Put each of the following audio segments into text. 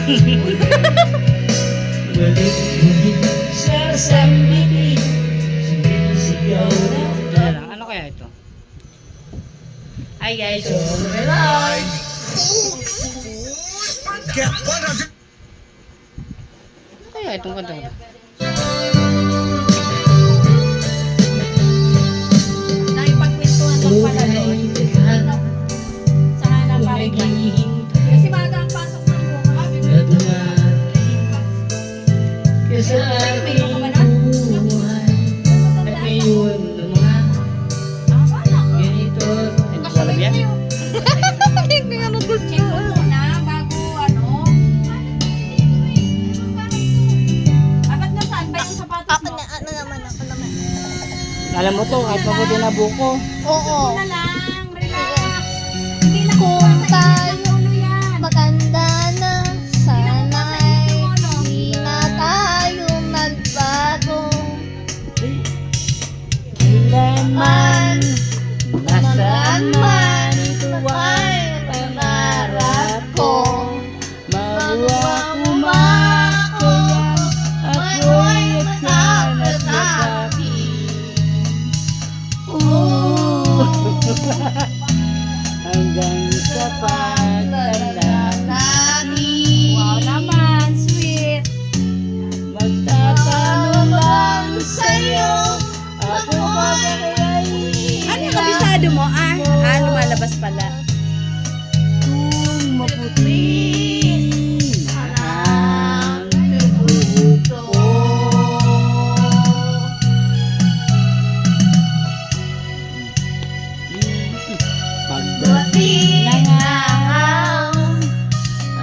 Balik-balik sa sambitin, sumisigaw na. Ano kaya ito? Hi guys, so Get 100. ano kaya itong kanta ko? Nakipagkwentuhan lang pala doon. Sa hanap pa rin. Kasi baga ang pasok ng bukas. Sa aking buhay at ngayon ng mga ganito. Wala ba yan? Check mo muna bago ano. Bakit nasaan ba yung sapatos mo? Ako naman. Alam mo to, kahit mabuti na buko. Oo. Na lang, relax. Hindi na Kung tayo ulo yan. maganda na, sana'y di na tayo magbago. Kailanman, nasaan man, Ito ay pangarap ko. mabuha kumako, ako'y nagkakanat-nakapin. Hanggang sa pagtanda natin, Wow naman, sweet. magtatanong lang sa'yo, ako ba kaya'y Ano yung kabisado mo? Lumalabas pala. kung maputi na ang tubuhok ko. Pagdating ng araw,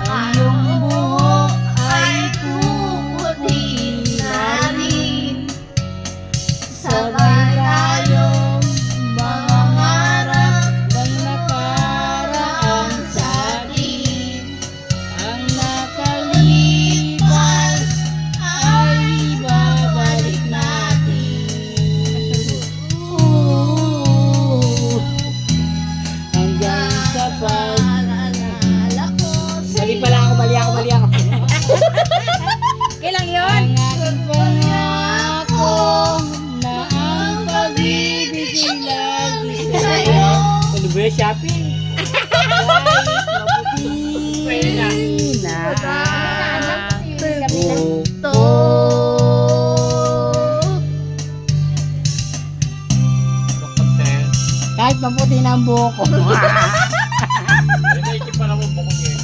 ang iyong buhok ay puputi na rin. Sabay tayong mangangarap ng nakaraan sa atin. Ang nakalipas ay babalik natin. Hanggang sa Pag-alala ko Mali pala ako, mali ako. Kailang yun? Ang aking pangako na ang pag-ibig ay lagi sa'yo. Ano ba yung shopping? Pwede na. to. Kahit maputi na ang buhok ko. Naisip pa lang mo bukong eh.